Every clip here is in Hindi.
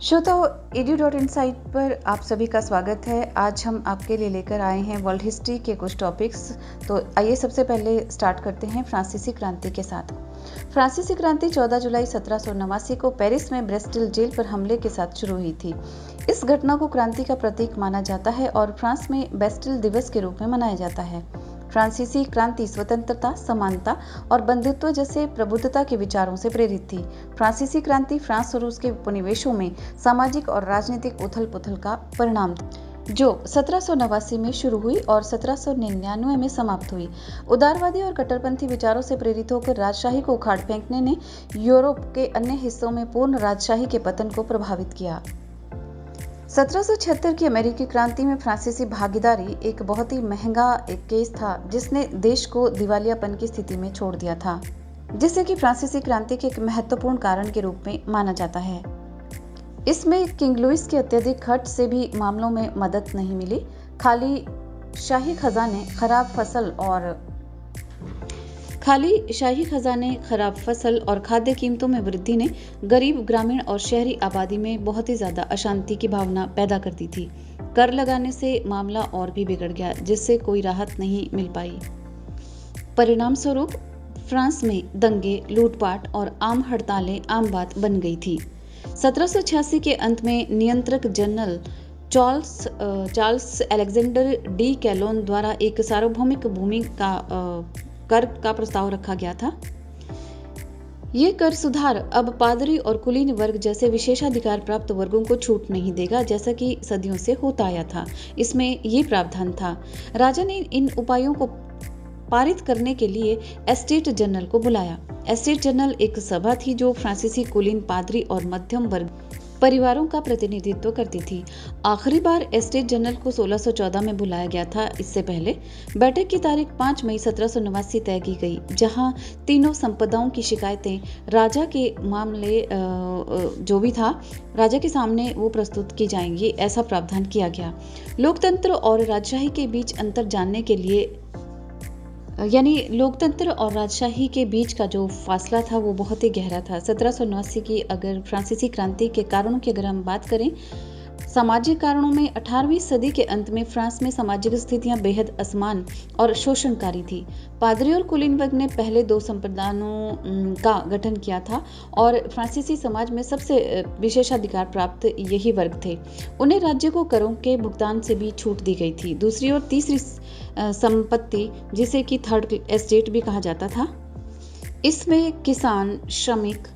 श्रोताओ, edu.insight पर आप सभी का स्वागत है। आज हम आपके लिए लेकर आए हैं वर्ल्ड हिस्ट्री के कुछ टॉपिक्स। तो आइए सबसे पहले स्टार्ट करते हैं फ्रांसीसी क्रांति के साथ। फ्रांसीसी क्रांति 14 जुलाई 1789 को पेरिस में ब्रेस्टिल जेल पर हमले के साथ शुरू हुई थी। इस घटना को क्रांति का प्रतीक माना जाता है और फ्रांस में बेस्टिल दिवस के रूप में मनाया जाता है। फ्रांसीसी क्रांति स्वतंत्रता, समानता और बंधुत्व जैसे प्रबुद्धता के विचारों से प्रेरित थी। फ्रांसीसी क्रांति फ्रांस और उसके उपनिवेशों में सामाजिक और राजनीतिक उथल-पुथल का परिणाम था, जो 1789 में शुरू हुई और 1799 में समाप्त हुई। उदारवादी और कट्टरपंथी विचारों से प्रेरित होकर राजशाही को उखाड़ फेंकने ने यूरोप के अन्य हिस्सों में पूर्ण राजशाही के पतन को प्रभावित किया। 1776 की अमेरिकी क्रांति में फ्रांसीसी भागीदारी एक बहुत ही महंगा केस था, जिसने देश को दिवालियापन की स्थिति में छोड़ दिया था, जिसे कि फ्रांसीसी क्रांति के एक महत्वपूर्ण कारण के रूप में माना जाता है। इसमें किंग लुइस के अत्यधिक खर्च से भी मामलों में मदद नहीं मिली। खाली शाही खजाने खराब फसल और खाद्य कीमतों में वृद्धि ने गरीब ग्रामीण और शहरी आबादी में बहुत ही ज्यादा अशांति की भावना पैदा कर दी थी। कर लगाने से मामला और भी बिगड़ गया, जिससे कोई राहत नहीं मिल पाई। परिणाम स्वरूप फ्रांस में दंगे, लूटपाट और आम हड़तालें आम बात बन गई थी। 1786 के अंत में नियंत्रक जनरल चार्ल्स अलेक्जेंडर डी कैलोन द्वारा एक सार्वभौमिक भूमि कर का प्रस्ताव रखा गया था। ये कर सुधार अब पादरी और कुलीन वर्ग जैसे विशेषाधिकार प्राप्त वर्गों को छूट नहीं देगा, जैसा कि सदियों से होता आया था। इसमें ये प्रावधान था, राजा ने इन उपायों को पारित करने के लिए एस्टेट जनरल को बुलाया। एस्टेट जनरल एक सभा थी जो फ्रांसीसी कुलीन, पादरी और मध्यम वर्ग परिवारों का प्रतिनिधित्व करती थी। आखिरी बार एस्टेट जनरल को 1614 में बुलाया गया था। इससे पहले बैठक की तारीख 5 मई 1789 तय की गई, जहां तीनों संपदाओं की शिकायतें राजा के मामले जो भी था राजा के सामने वो प्रस्तुत की जाएंगी, ऐसा प्रावधान किया गया। लोकतंत्र और राजशाही के बीच अंतर जानने के लिए लोकतंत्र और राजशाही के बीच का जो फासला था वो बहुत ही गहरा था। 1789 की अगर फ्रांसीसी क्रांति के कारणों की अगर हम बात करें, सामाजिक कारणों में 18वीं सदी के अंत में फ्रांस में सामाजिक स्थितियां बेहद असमान और शोषणकारी थी। पादरी और कुलीन वर्ग ने पहले दो संप्रदायों का गठन किया था और फ्रांसीसी समाज में सबसे विशेषाधिकार प्राप्त यही वर्ग थे। उन्हें राज्य को करों के भुगतान से भी छूट दी गई थी। दूसरी और तीसरी संपत्ति, जिसे कि थर्ड एस्टेट भी कहा जाता था, इसमें किसान, श्रमिक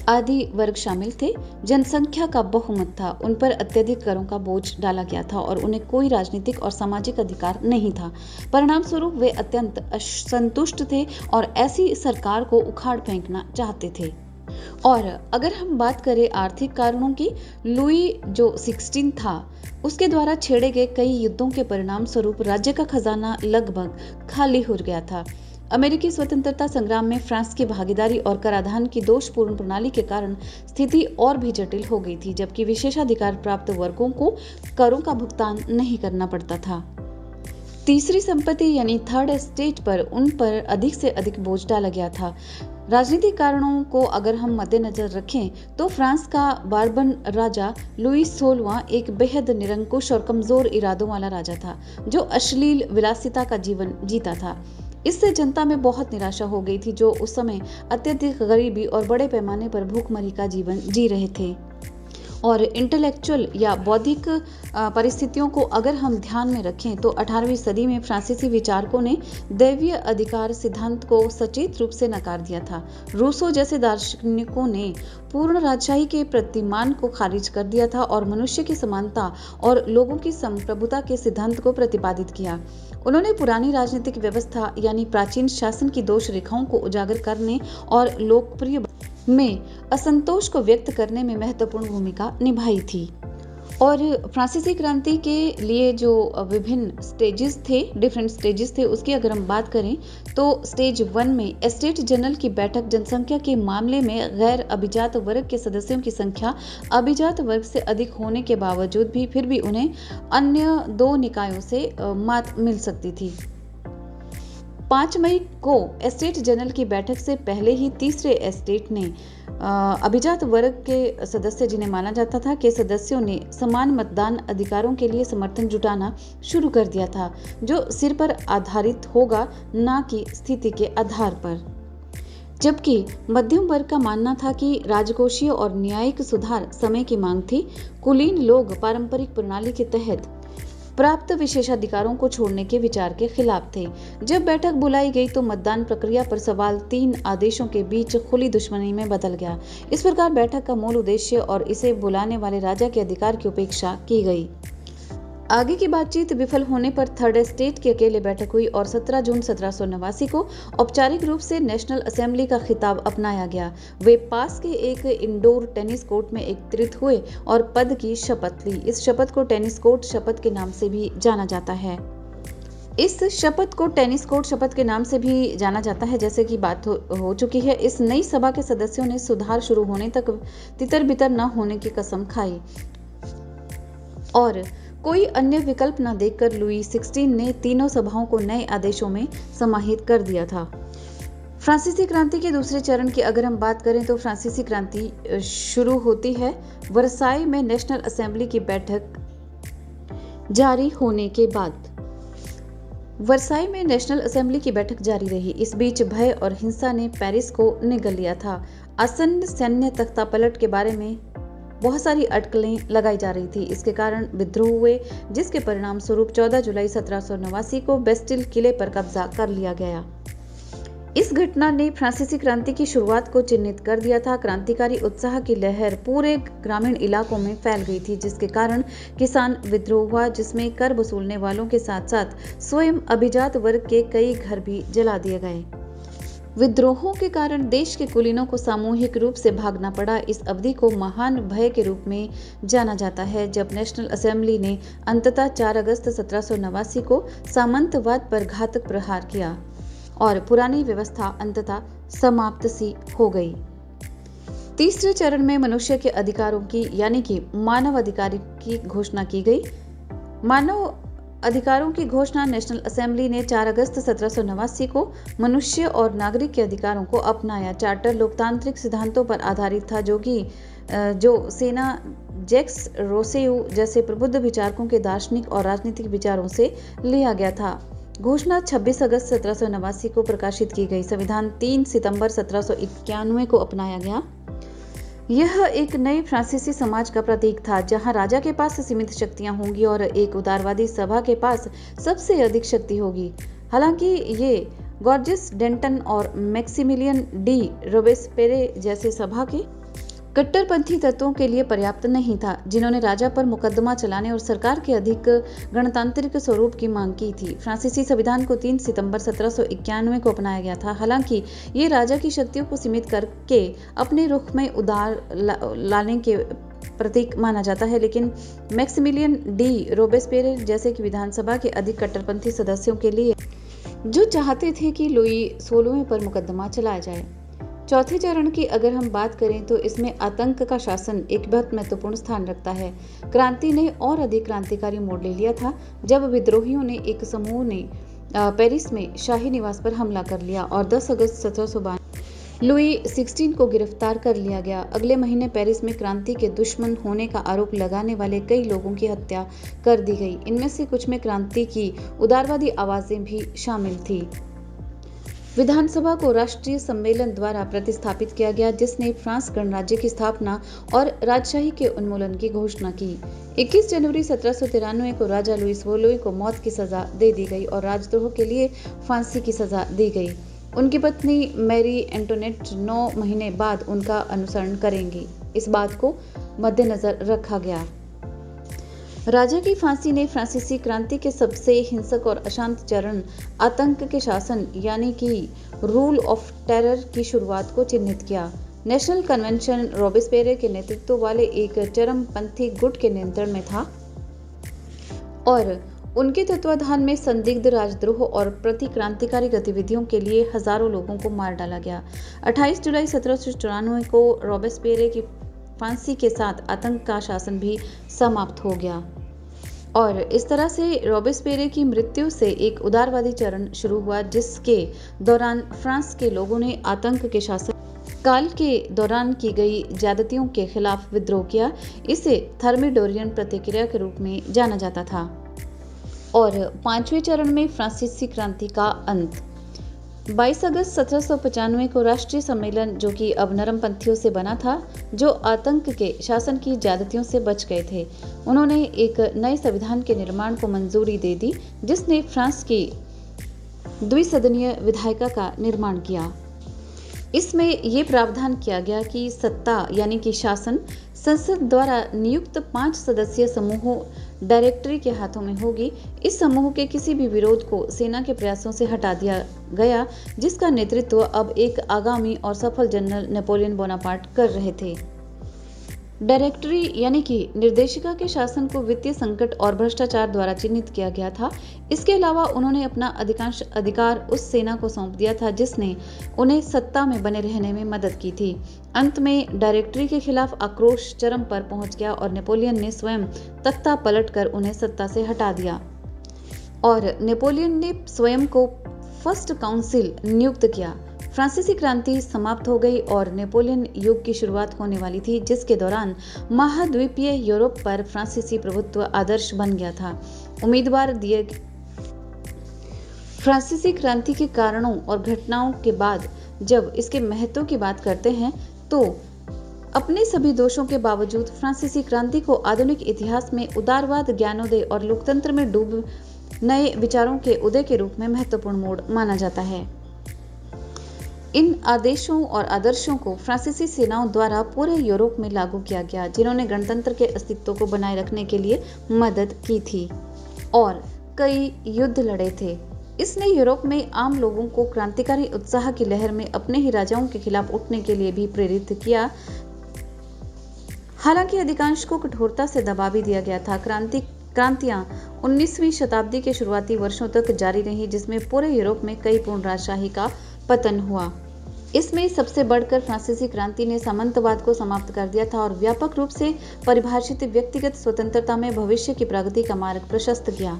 आदि वर्ग शामिल थे। जनसंख्या का बहुमत था, उन पर अत्यधिक करों का बोझ डाला गया था और उन्हें कोई राजनीतिक और सामाजिक अधिकार नहीं था। परिणाम स्वरूप वे अत्यंत असंतुष्ट थे और ऐसी सरकार को उखाड़ फेंकना चाहते थे। और अगर हम बात करें आर्थिक कारणों की, लुई जो 16 था, उसके द्वारा छेड़े गए कई युद्धों के परिणाम स्वरूप राज्य का खजाना लगभग खाली हो गया था। अमेरिकी स्वतंत्रता संग्राम में फ्रांस की भागीदारी और कराधान की दोषपूर्ण प्रणाली के कारण स्थिति और भी जटिल हो गई थी, जबकि विशेषाधिकार प्राप्त वर्गों को करों का भुगतान नहीं करना पड़ता था। तीसरी संपत्ति यानी थर्ड एस्टेट पर उन पर अधिक से अधिक बोझ डाला गया था। राजनीतिक कारणों को अगर हम मद्देनजर रखें तो फ्रांस का बार्बन राजा लुई 16वां एक बेहद निरंकुश और कमजोर इरादों वाला राजा था, जो अश्लील विलासिता का जीवन जीता था। इससे जनता में बहुत निराशा हो गई थी, जो उस समय अत्यधिक गरीबी और बड़े पैमाने पर भूखमरी का जीवन जी रहे थे। और इंटेलेक्चुअल या बौद्धिक परिस्थितियों को अगर हम ध्यान में रखें तो 18वीं सदी में फ्रांसीसी विचारकों ने दैवीय अधिकार सिद्धांत को सचेत रूप से नकार दिया था। रूसो जैसे दार्शनिकों ने पूर्ण राजशाही के प्रतिमान को खारिज कर दिया था और मनुष्य की समानता और लोगों की संप्रभुता के सिद्धांत को प्रतिपादित किया। उन्होंने पुरानी राजनीतिक व्यवस्था यानी प्राचीन शासन की दोष रेखाओं को उजागर करने और लोकप्रिय में असंतोष को व्यक्त करने में महत्वपूर्ण भूमिका निभाई थी। और फ्रांसीसी क्रांति के लिए जो विभिन्न डिफरेंट स्टेजेस थे, उसकी अगर हम बात करें तो स्टेज 1 में एस्टेट जनरल की बैठक जनसंख्या के मामले में गैर अभिजात वर्ग के सदस्यों की संख्या अभिजात वर्ग से अधिक होने के बावजूद भी फिर भी उन्हें अन्य दो निकायों से मात मिल सकती थी। 5 मई को एस्टेट जनरल की बैठक से पहले ही तीसरे एस्टेट ने अभिजात वर्ग के सदस्य, जिन्हें माना जाता था, के सदस्यों ने समान मतदान अधिकारों के लिए समर्थन जुटाना शुरू कर दिया था, जो सिर पर आधारित होगा, न कि स्थिति के आधार पर। जबकि मध्यम वर्ग का मानना था कि राजकोषीय और न्यायिक सुधार समय की मांग थी। कुलीन लोग पारंपरिक प्रणाली के तहत प्राप्त विशेषाधिकारों को छोड़ने के विचार के खिलाफ थे। जब बैठक बुलाई गई तो मतदान प्रक्रिया पर सवाल 3 आदेशों के बीच खुली दुश्मनी में बदल गया। इस प्रकार बैठक का मूल उद्देश्य और इसे बुलाने वाले राजा के अधिकार की उपेक्षा की गई। आगे की बातचीत विफल होने पर थर्ड एस्टेट की अकेले बैठक हुई और 17 जून 1789 को औपचारिक रूप से नेशनल असेंबली का खिताब अपनाया गया। वे पास के एक इंडोर टेनिस कोर्ट में एकत्रित हुए और पद की शपथ ली। इस शपथ को टेनिस कोर्ट शपथ के नाम से भी जाना जाता है। इस शपथ को टेनिस कोर्ट शपथ के नाम से भी जाना जाता है। जैसे कि बात हो चुकी है, इस नई सभा के सदस्यों ने सुधार शुरू होने तक तितर बितर न होने की कसम खाई और कोई अन्य विकल्प न देखकर लुई 16 ने तीनों सभाओं को नए आदेशों में समाहित कर दिया था। फ्रांसीसी क्रांति के दूसरे चरण की अगर हम बात करें तो फ्रांसीसी क्रांति शुरू होती है वर्साई में नेशनल असेंबली की बैठक जारी होने के बाद। वर्साई में नेशनल असेंबली की बैठक जारी रही। इस बीच भय और हिंसा ने पेरिस को निगल लिया था। आसन्न सैन्य तख्तापलट के बारे में बहुत सारी अटकलें लगाई जा रही थी। इसके कारण विद्रोह हुए, जिसके परिणाम स्वरूप 14 जुलाई 1789 को बेस्टिल किले पर कब्जा कर लिया गया। इस घटना ने फ्रांसीसी क्रांति की शुरुआत को चिन्हित कर दिया था। क्रांतिकारी उत्साह की लहर पूरे ग्रामीण इलाकों में फैल गई थी, जिसके कारण किसान विद्रोह हुआ, जिसमें कर वसूलने वालों के साथ साथ स्वयं अभिजात वर्ग के कई घर भी जला दिए गए। विद्रोहों के कारण देश के कुलीनों को सामूहिक रूप से भागना पड़ा। इस अवधि को महान भय के रूप में जाना जाता है, जब नेशनल असेंबली ने अंततः 4 अगस्त 1789 को सामंतवाद पर घातक प्रहार किया और पुरानी व्यवस्था अंततः समाप्त सी हो गई। तीसरे चरण में मनुष्य के अधिकारों की यानी कि मानव अधिकार की घोषणा की गई। मानव अधिकारों की घोषणा नेशनल असेंबली ने 4 अगस्त 1789 को मनुष्य और नागरिक के अधिकारों को अपनाया। चार्टर लोकतांत्रिक सिद्धांतों पर आधारित था, जो सेना जैक्स रोसेयू जैसे प्रबुद्ध विचारकों के दार्शनिक और राजनीतिक विचारों से लिया गया था। घोषणा 26 अगस्त 1789 को प्रकाशित की गई। संविधान 3 सितंबर 1791 को अपनाया गया। यह एक नए फ्रांसीसी समाज का प्रतीक था, जहां राजा के पास सीमित शक्तियां होंगी और एक उदारवादी सभा के पास सबसे अधिक शक्ति होगी। हालांकि ये गॉर्जियस डेंटन और मैक्सिमिलियन डी रोबेस्पेरे जैसे सभा के कट्टरपंथी तत्वों के लिए पर्याप्त नहीं था, जिन्होंने राजा पर मुकदमा चलाने और सरकार के अधिक गणतांत्रिक स्वरूप की मांग की थी। फ्रांसीसी संविधान को 3 सितंबर 1791 को अपनाया गया था। हालांकि ये राजा की शक्तियों को सीमित करके अपने रुख में उदार लाने के प्रतीक माना जाता है, लेकिन मैक्सिमिलियन डी रोबेस्पेरे जैसे कि विधानसभा के अधिक कट्टरपंथी सदस्यों के लिए, जो चाहते थे कि लुई 16वें पर मुकदमा चलाया जाए। चौथे चरण की अगर हम बात करें तो इसमें आतंक का शासन एक बहुत महत्वपूर्ण स्थान रखता है। क्रांति ने और अधिक क्रांतिकारी मोड़ ले लिया था जब विद्रोहियों ने एक समूह ने पेरिस में शाही निवास पर हमला कर लिया और 10 अगस्त 1792 लुई 16 को गिरफ्तार कर लिया गया। अगले महीने पेरिस में क्रांति के दुश्मन होने का आरोप लगाने वाले कई लोगों की हत्या कर दी गई। इनमें से कुछ में क्रांति की उदारवादी आवाजें भी शामिल थी। विधानसभा को राष्ट्रीय सम्मेलन द्वारा प्रतिस्थापित किया गया, जिसने फ्रांस गणराज्य की स्थापना और राजशाही के उन्मूलन की घोषणा की। 21 जनवरी 1793 को राजा लुई 16वें को मौत की सजा दे दी गई और राजद्रोह के लिए फांसी की सजा दी गई। उनकी पत्नी मैरी एंटोनेट 9 महीने बाद उनका अनुसरण करेंगी। इस बात को मद्देनजर रखा गया। राजा की फांसी ने फ्रांसीसी क्रांति के सबसे हिंसक और अशांत चरण आतंक के शासन यानी कि रूल ऑफ टेरर की शुरुआत को चिन्हित किया। नेशनल कन्वेंशन रोबेस्पेरे के नेतृत्व वाले एक चरमपंथी गुट के नियंत्रण में था और उनके तत्वाधान में संदिग्ध राजद्रोह और प्रति क्रांतिकारी गतिविधियों के लिए हजारों लोगों को मार डाला गया। 28 जुलाई 1794 को रोबेस्पेरे की फांसी के साथ आतंक का शासन भी समाप्त हो गया और इस तरह से रॉबेस्पियर की मृत्यु से एक उदारवादी चरण शुरू हुआ, जिसके दौरान फ्रांस के लोगों ने आतंक के शासन काल के दौरान की गई ज्यादतियों के खिलाफ विद्रोह किया। इसे थर्मिडोरियन प्रतिक्रिया के रूप में जाना जाता था। और पांचवें चरण में फ्रांसीसी क्रांति का अंत। 22 अगस्त 1795 को राष्ट्रीय सम्मेलन, जो कि अब नरमपंथियों से बना था, जो आतंक के शासन की ज्यादतियों से बच गए थे, उन्होंने एक नए संविधान के निर्माण को मंजूरी दे दी, जिसने फ्रांस की द्विसदनीय विधायिका का निर्माण किया। इसमें यह प्रावधान किया गया कि सत्ता यानी कि शासन संसद द्वारा नियुक्त 5 सदस्यीय समूह डायरेक्टरी के हाथों में होगी। इस समूह के किसी भी विरोध को सेना के प्रयासों से हटा दिया गया, जिसका नेतृत्व अब एक आगामी और सफल जनरल नेपोलियन बोनापार्ट कर रहे थे। डायरेक्टरी यानी कि निर्देशिका के शासन को वित्तीय संकट और भ्रष्टाचार द्वारा चिन्हित किया गया था। इसके अलावा उन्होंने अपना अधिकांश अधिकार उस सेना को सौंप दिया था जिसने उन्हें सत्ता में बने रहने में मदद की थी। अंत में डायरेक्टरी के खिलाफ आक्रोश चरम पर पहुंच गया और नेपोलियन ने स्वयं तख्ता पलटकर उन्हें सत्ता से हटा दिया और नेपोलियन ने स्वयं को फर्स्ट काउंसिल नियुक्त किया। फ्रांसीसी क्रांति समाप्त हो गई और नेपोलियन युग की शुरुआत होने वाली थी, जिसके दौरान महाद्वीपीय यूरोप पर फ्रांसीसी प्रभुत्व आदर्श बन गया था। उम्मीदवार दिए फ्रांसीसी क्रांति के कारणों और घटनाओं के बाद जब इसके महत्व की बात करते हैं तो अपने सभी दोषों के बावजूद फ्रांसीसी क्रांति को आधुनिक इतिहास में उदारवाद, ज्ञानोदय और लोकतंत्र में डूब नए विचारों के उदय के रूप में महत्वपूर्ण मोड़ माना जाता है। इन आदेशों और आदर्शों को फ्रांसीसी सेनाओं द्वारा पूरे यूरोप में लागू किया गया, जिन्होंने गणतंत्र के अस्तित्व को बनाए रखने के लिए मदद की थी और कई युद्ध लड़े थे। इसने यूरोप में आम लोगों को क्रांतिकारी उत्साह की लहर में अपने ही राजाओं के खिलाफ उठने के लिए भी प्रेरित किया। हालांकि अधिकांश को कठोरता से दबा भी दिया गया था। क्रांतियां 19वीं शताब्दी के शुरुआती वर्षों तक जारी रही, जिसमें पूरे यूरोप में कई पूर्ण राजशाही का पतन हुआ। इसमें सबसे बढ़कर फ्रांसीसी क्रांति ने सामंतवाद को समाप्त कर दिया था और व्यापक रूप से परिभाषित व्यक्तिगत स्वतंत्रता में भविष्य की प्रगति का मार्ग प्रशस्त किया।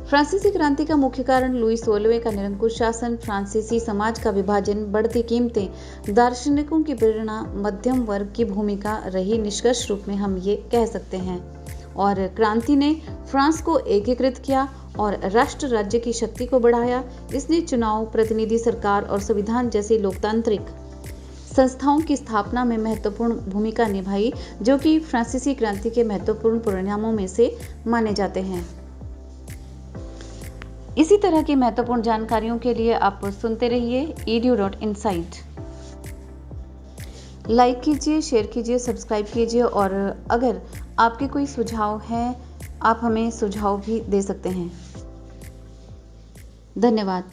फ्रांसीसी क्रांति का मुख्य कारण लुई 16वें का निरंकुश शासन, फ्रांसीसी समाज का विभाजन, बढ़ती कीमतें, दार्शनिकों की प्रेरणा, मध्यम वर्ग की भूमिका रही, निष्कर्ष रूप में हम ये कह सकते हैं। और क्रांति ने फ्रांस को एकीकृत किया और राष्ट्र राज्य की शक्ति को बढ़ाया। इसने चुनाव, प्रतिनिधि सरकार और संविधान जैसी लोकतांत्रिक संस्थाओं की स्थापना में महत्वपूर्ण भूमिका निभाई, जो कि फ्रांसीसी क्रांति के महत्वपूर्ण परिणामों में से माने जाते हैं। इसी तरह की महत्वपूर्ण जानकारियों के लिए आप सुनते रहिए edu.insight। लाइक कीजिए, शेयर कीजिए, सब्सक्राइब कीजिए और अगर आपके कोई सुझाव हैं, आप हमें सुझाव भी दे सकते हैं। धन्यवाद।